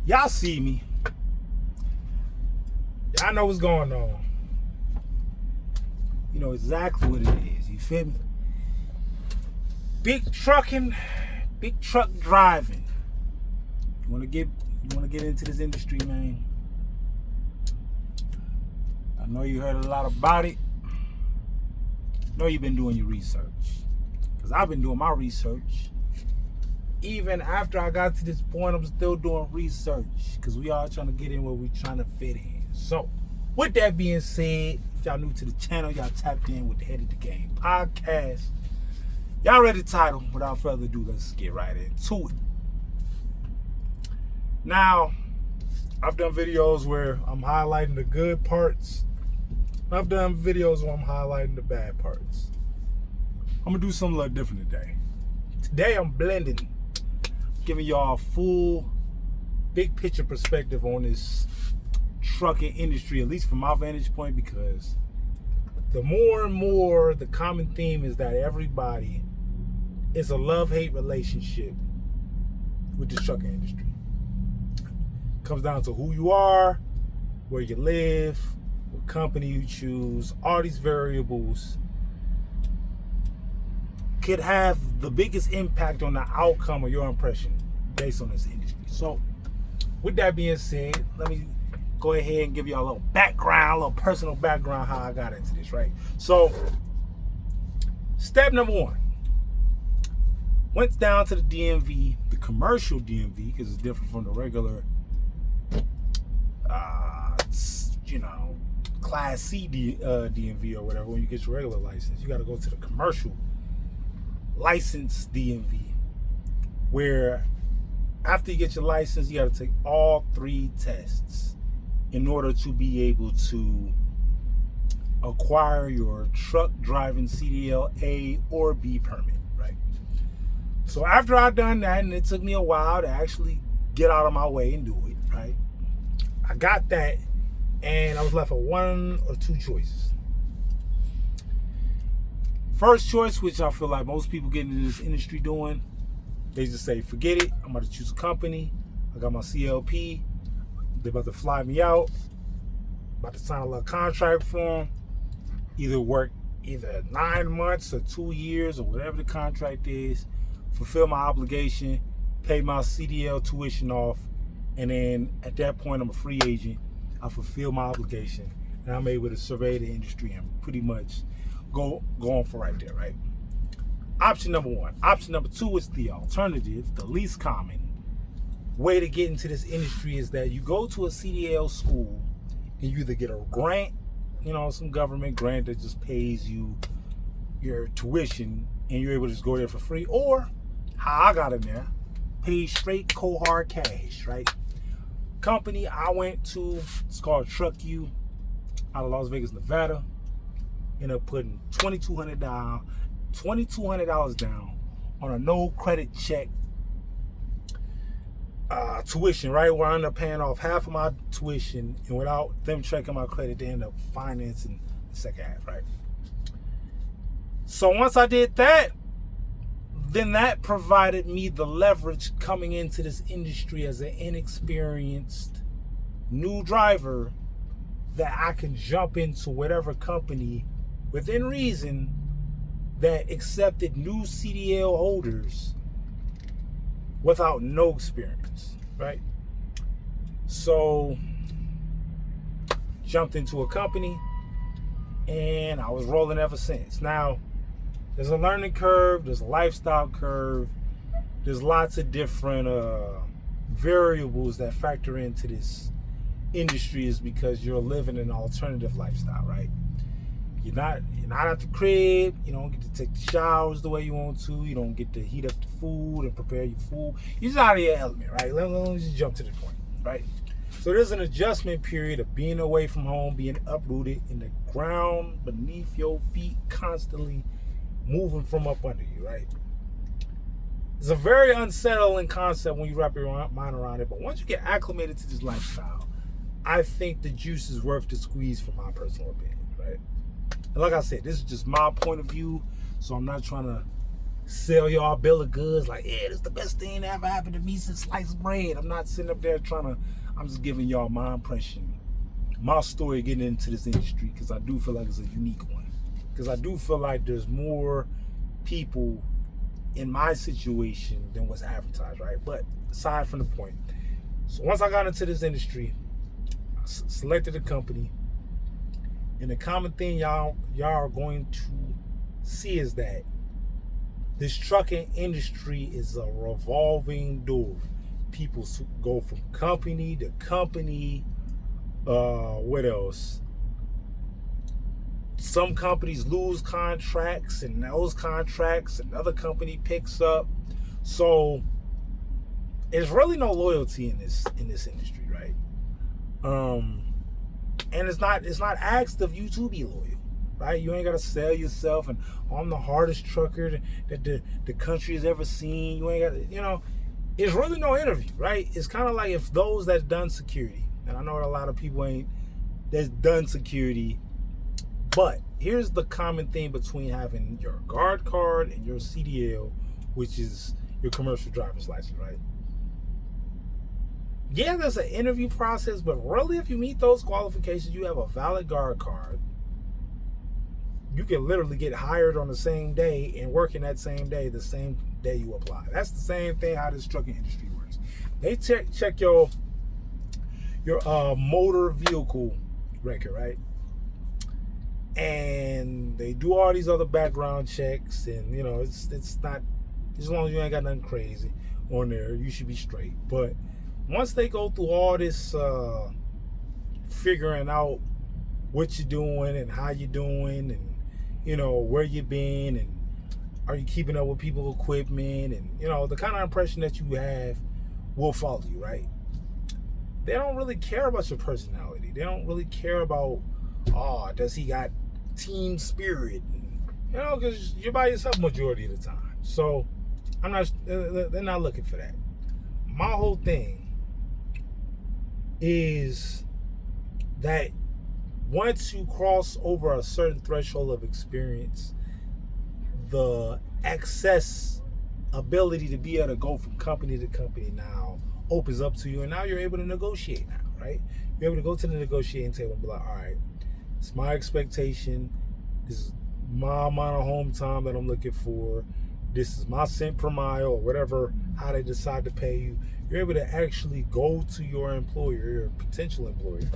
Y'all see me. Y'all know what's going on. You know exactly what it is. You feel me? Big trucking, big truck driving. You wanna get into this industry, man. I know you heard a lot about it. I know you've been doing your research. Because I've been doing my research. Even after I got to this point, I'm still doing research. Because we all trying to get in where we trying to fit in. So, with that being said, if y'all new to the channel, y'all tapped in with the Head of the Game podcast. Y'all read the title. Without further ado, let's get right into it. Now, I've done videos where I'm highlighting the good parts. I've done videos where I'm highlighting the bad parts. I'm going to do something a little different today. Today, I'm blending. Giving y'all a full, big picture perspective on this trucking industry, at least from my vantage point, because the more and more, the common theme is that everybody is a love-hate relationship with this trucking industry. It comes down to who you are, where you live, what company you choose. All these variables could have the biggest impact on the outcome of your impression based on this industry. So, with that being said, let me go ahead and give y'all a little background, a little personal background how I got into this, right? So, step number one. Went down to the DMV, the commercial DMV, because it's different from the regular, Class C DMV or whatever. When you get your regular license, you got to go to the commercial license DMV, where after you get your license, you got to take all 3 tests in order to be able to acquire your truck driving CDL A or B permit, right? So after I've done that, and it took me a while to actually get out of my way and do it, right? I got that, and I was left with 1 or 2 choices. First choice, which I feel like most people get into this industry doing, they just say, forget it, I'm about to choose a company. I got my CLP. They're about to fly me out. About to sign a little contract for them. Work 9 months or 2 years or whatever the contract is. Fulfill my obligation. Pay my CDL tuition off. And then at that point, I'm a free agent. I fulfill my obligation. And I'm able to survey the industry and pretty much go on for right there, right? Option number 1. Option number 2 is the alternative, the least common way to get into this industry is that you go to a CDL school and you either get a grant, some government grant that just pays you your tuition and you're able to just go there for free, or how I got in there, paid straight cold hard cash, right? Company I went to, it's called Truck U out of Las Vegas, Nevada. Ended up putting $2,200 down on a no credit check tuition, right? Where I ended up paying off half of my tuition, and without them checking my credit, they ended up financing the second half, right? So once I did that, then that provided me the leverage coming into this industry as an inexperienced new driver, that I can jump into whatever company within reason that accepted new CDL holders without no experience, right? So, jumped into a company, and I was rolling ever since. Now, there's a learning curve, there's a lifestyle curve, there's lots of different variables that factor into this industry, is because you're living an alternative lifestyle, right? You're not at the crib. You don't get to take the showers the way you want to. You don't get to heat up the food and prepare your food. You're just out of your element, right? Let me just jump to the point, right? So there's an adjustment period of being away from home, being uprooted in the ground beneath your feet, constantly moving from up under you, right? It's a very unsettling concept when you wrap your mind around it, but once you get acclimated to this lifestyle, I think the juice is worth the squeeze, from my personal opinion, right? And like I said, this is just my point of view, so I'm not trying to sell y'all bill of goods like, yeah, this is the best thing that ever happened to me since sliced bread. I'm not sitting up there I'm just giving y'all my impression, my story getting into this industry, because I do feel like it's a unique one. Because I do feel like there's more people in my situation than what's advertised, right? But aside from the point, so once I got into this industry, I selected a company, and the common thing y'all are going to see is that this trucking industry is a revolving door. People go from company to company. What else? Some companies lose contracts, and those contracts another company picks up. So there's really no loyalty in this industry, right? And it's not asked of you to be loyal, right? You ain't gotta sell yourself and I'm the hardest trucker that the country has ever seen. You ain't gotta, it's really no interview, right? It's kind of like if those that's done security, and I know a lot of people ain't that's done security, but here's the common thing between having your guard card and your CDL, which is your commercial driver's license, right? Yeah, there's an interview process, but really if you meet those qualifications, you have a valid guard card, you can literally get hired on the same day and work in that same day, the same day you apply. That's the same thing how this trucking industry works. They check your motor vehicle record, right? And they do all these other background checks, and it's not, as long as you ain't got nothing crazy on there, you should be straight. But once they go through all this figuring out what you're doing and how you're doing, and where you've been, and are you keeping up with people's equipment, and the kind of impression that you have will follow you, right? They don't really care about your personality. They don't really care about, does he got team spirit? Because you're by yourself majority of the time. So they're not looking for that. My whole thing is that once you cross over a certain threshold of experience, the access ability to be able to go from company to company now opens up to you, and now you're able to negotiate now, right? You're able to go to the negotiating table and be like, all right, it's my expectation, this is my amount of home time that I'm looking for, this is my cent per mile, or whatever, how they decide to pay you. You're able to actually go to your employer, your potential employer,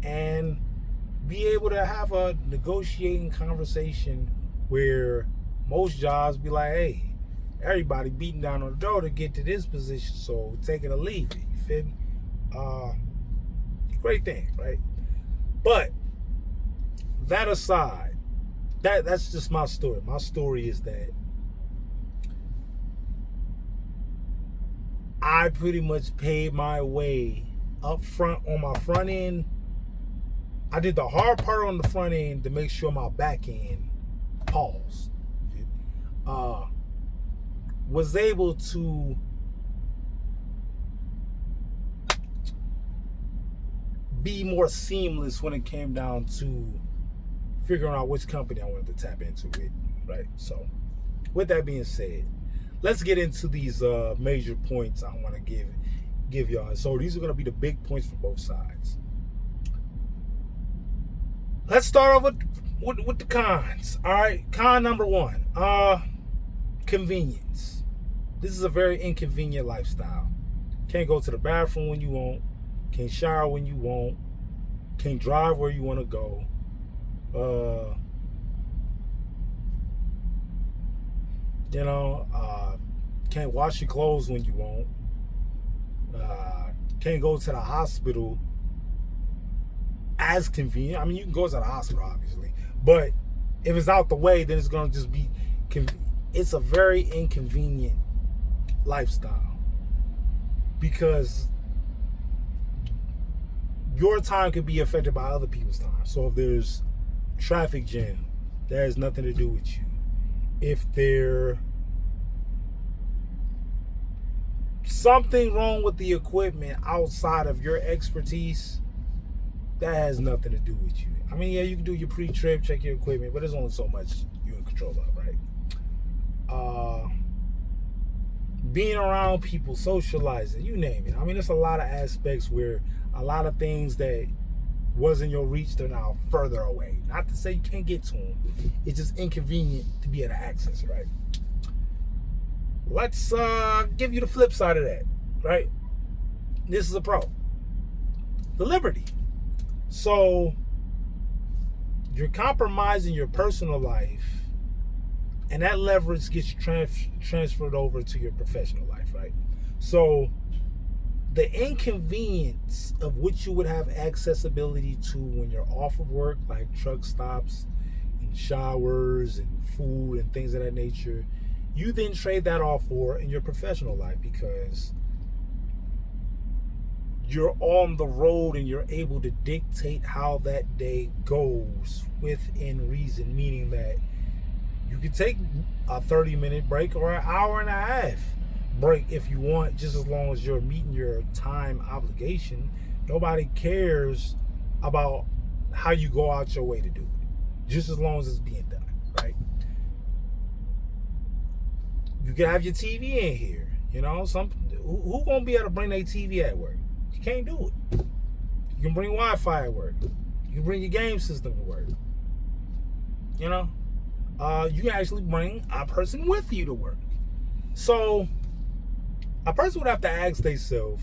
and be able to have a negotiating conversation where most jobs be like, hey, everybody beating down on the door to get to this position, so take it or leave it. You feel me? Great thing, right? But that aside, that's just my story. My story is that I pretty much paid my way up front on my front end. I did the hard part on the front end to make sure my back end paused. Was able to be more seamless when it came down to figuring out which company I wanted to tap into it, right? So with that being said, let's get into these major points I want to give y'all. So these are going to be the big points for both sides. Let's start off with the cons. All right, con number one, convenience. This is a very inconvenient lifestyle. Can't go to the bathroom when you want, can't shower when you want, can't drive where you want to go. Can't wash your clothes when you want. Can't go to the hospital as convenient. I mean, you can go to the hospital, obviously, but if it's out the way, then it's going to just be it's a very inconvenient lifestyle, because your time could be affected by other people's time. So if there's traffic jam, that has nothing to do with you. If there's something wrong with the equipment outside of your expertise, that has nothing to do with you. I mean, yeah, you can do your pre-trip, check your equipment, but there's only so much you're in control of, right? being around people, socializing, you name it. I mean, there's a lot of aspects where a lot of things that was in your reach, they're now further away. Not to say you can't get to them. It's just inconvenient to be able to access it, right? Let's give you the flip side of that, right? This is a pro. The liberty. So you're compromising your personal life, and that leverage gets transferred over to your professional life, right? So the inconvenience of what you would have accessibility to when you're off of work, like truck stops and showers and food and things of that nature, you then trade that off for in your professional life, because you're on the road and you're able to dictate how that day goes within reason, meaning that you can take a 30-minute break or an hour and a half break if you want, just as long as you're meeting your time obligation. Nobody cares about how you go out your way to do it, just as long as it's being done, right? You can have your TV in here, you know. Who gonna be able to bring their TV at work? You can't do it. You can bring Wi-Fi at work. You can bring your game system to work. You know, you can actually bring a person with you to work. So a person would have to ask themselves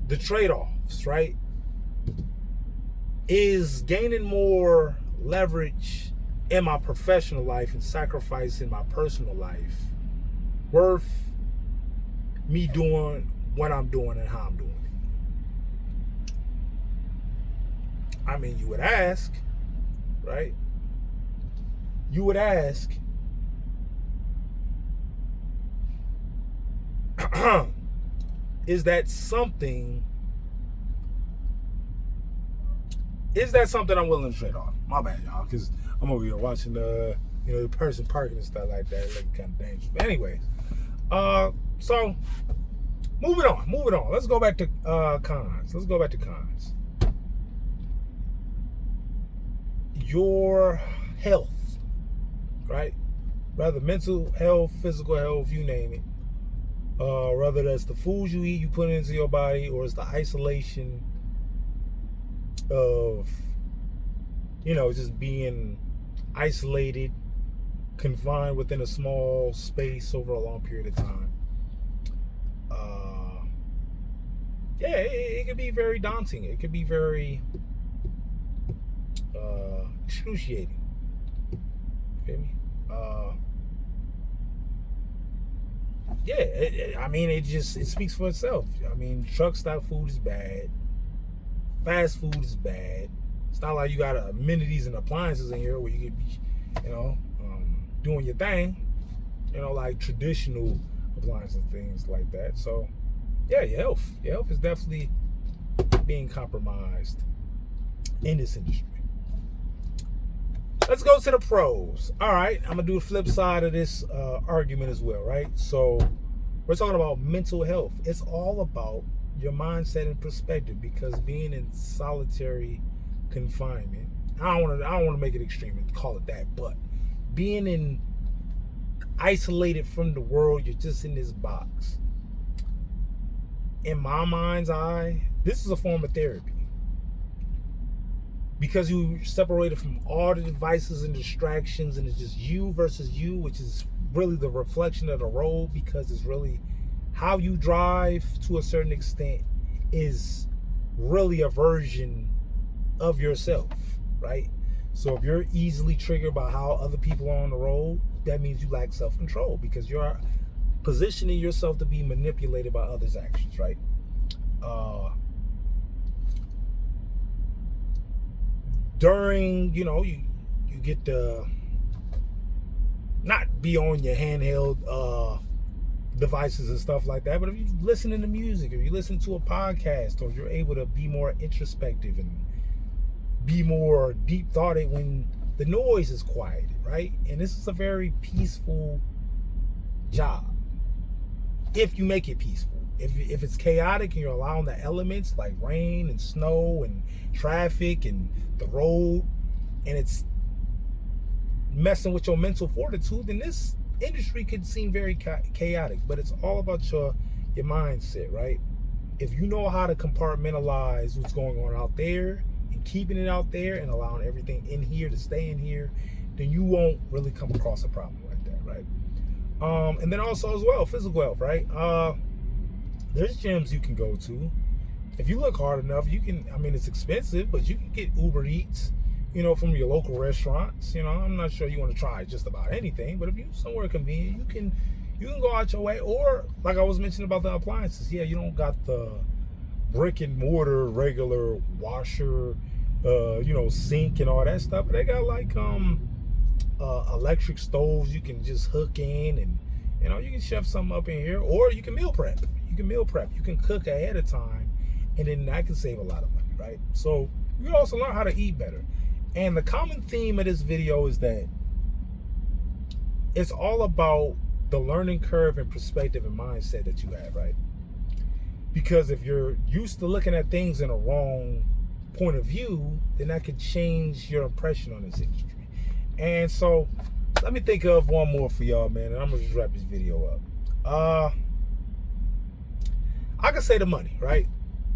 the trade-offs, right? Is gaining more leverage in my professional life and sacrificing my personal life worth me doing what I'm doing and how I'm doing it? I mean, you would ask, right? You would ask, is that something I'm willing to trade off? My bad, y'all, because I'm over here watching the person parking and stuff like that. It looks kind of dangerous. But anyways, so moving on. Let's go back to cons. Your health, right? Rather mental health, physical health, you name it. Whether that's the food you eat, you put into your body, or it's the isolation of, just being isolated, confined within a small space over a long period of time. It can be very daunting. It can be very excruciating. Feel me? It speaks for itself. I mean, truck stop food is bad. Fast food is bad. It's not like you got amenities and appliances in here where you could be, doing your thing, like traditional appliances and things like that. So, yeah, your health is definitely being compromised in this industry. Let's go to the pros. All right, I'm gonna do the flip side of this argument as well, right? So we're talking about mental health. It's all about your mindset and perspective, because being in solitary confinement, I don't want to make it extreme and call it that, but being isolated from the world, you're just in this box. In my mind's eye, this is a form of therapy, because you separated from all the devices and distractions, and it's just you versus you, which is really the reflection of the road, because it's really how you drive to a certain extent is really a version of yourself, right? So if you're easily triggered by how other people are on the road, that means you lack self-control, because you're positioning yourself to be manipulated by others' actions, right? During, you get to not be on your handheld devices and stuff like that, but if you listen to music, if you listen to a podcast, or you're able to be more introspective and be more deep thoughted when the noise is quieted, right? And this is a very peaceful job if you make it peaceful. If it's chaotic and you're allowing the elements like rain and snow and traffic and the road, and it's messing with your mental fortitude, then this industry could seem very chaotic. But it's all about your mindset, right? If you know how to compartmentalize what's going on out there and keeping it out there and allowing everything in here to stay in here, then you won't really come across a problem like that, right? And then also as well, physical health, right? There's gyms you can go to. If you look hard enough, you can, I mean, it's expensive, but you can get Uber Eats, you know, from your local restaurants. You know, I'm not sure you want to try just about anything, but if you're somewhere convenient, you can go out your way. Or like I was mentioning about the appliances, yeah, you don't got the brick and mortar regular washer, you know, sink and all that stuff, but they got like electric stoves you can just hook in, and you know, you can chef something up in here, or you can meal prep. You can cook ahead of time, and then that can save a lot of money, right? So you can also learn how to eat better. And the common theme of this video is that it's all about the learning curve and perspective and mindset that you have, right? Because if you're used to looking at things in a wrong point of view, then that could change your impression on this industry. And so let me think of one more for y'all, man, and I'm gonna just wrap this video up. I could say the money, right?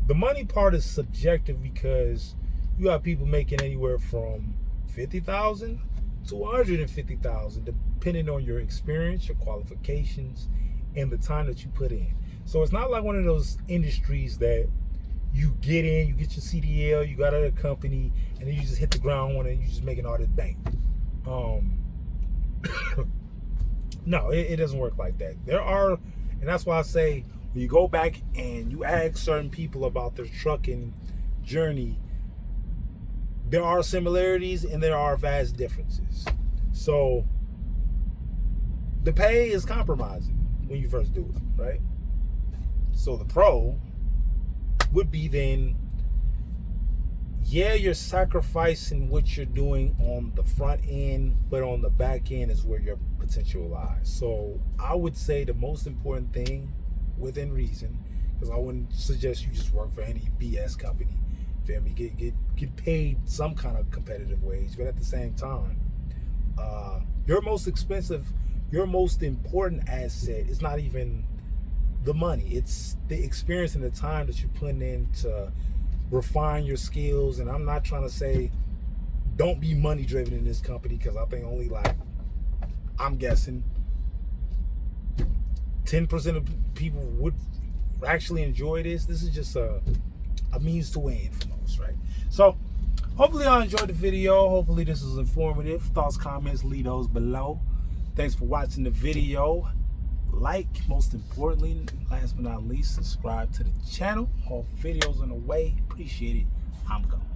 The money part is subjective because you have people making anywhere from $50,000 to $150,000, depending on your experience, your qualifications, and the time that you put in. So it's not like one of those industries that you get in, you get your CDL, you got a company, and then you just hit the ground and you're just making all this bank. No, it doesn't work like that. There are, and that's why I say, when you go back and you ask certain people about their trucking journey, there are similarities and there are vast differences. So the pay is compromising when you first do it, right? So the pro would be then, yeah, you're sacrificing what you're doing on the front end, but on the back end is where your potential lies. So I would say the most important thing, within reason, because I wouldn't suggest you just work for any BS company. Feel me? Get paid some kind of competitive wage, but at the same time, your most expensive, your most important asset is not even the money. It's the experience and the time that you're putting in to refine your skills. And I'm not trying to say don't be money driven in this company, because I think only, like, I'm guessing 10% of people would actually enjoy this. This is just a means to win for most, right? So hopefully y'all enjoyed the video. Hopefully this is informative. Thoughts, comments, leave those below. Thanks for watching the video. Like, most importantly, last but not least, subscribe to the channel. All videos on the way. Appreciate it. I'm gone.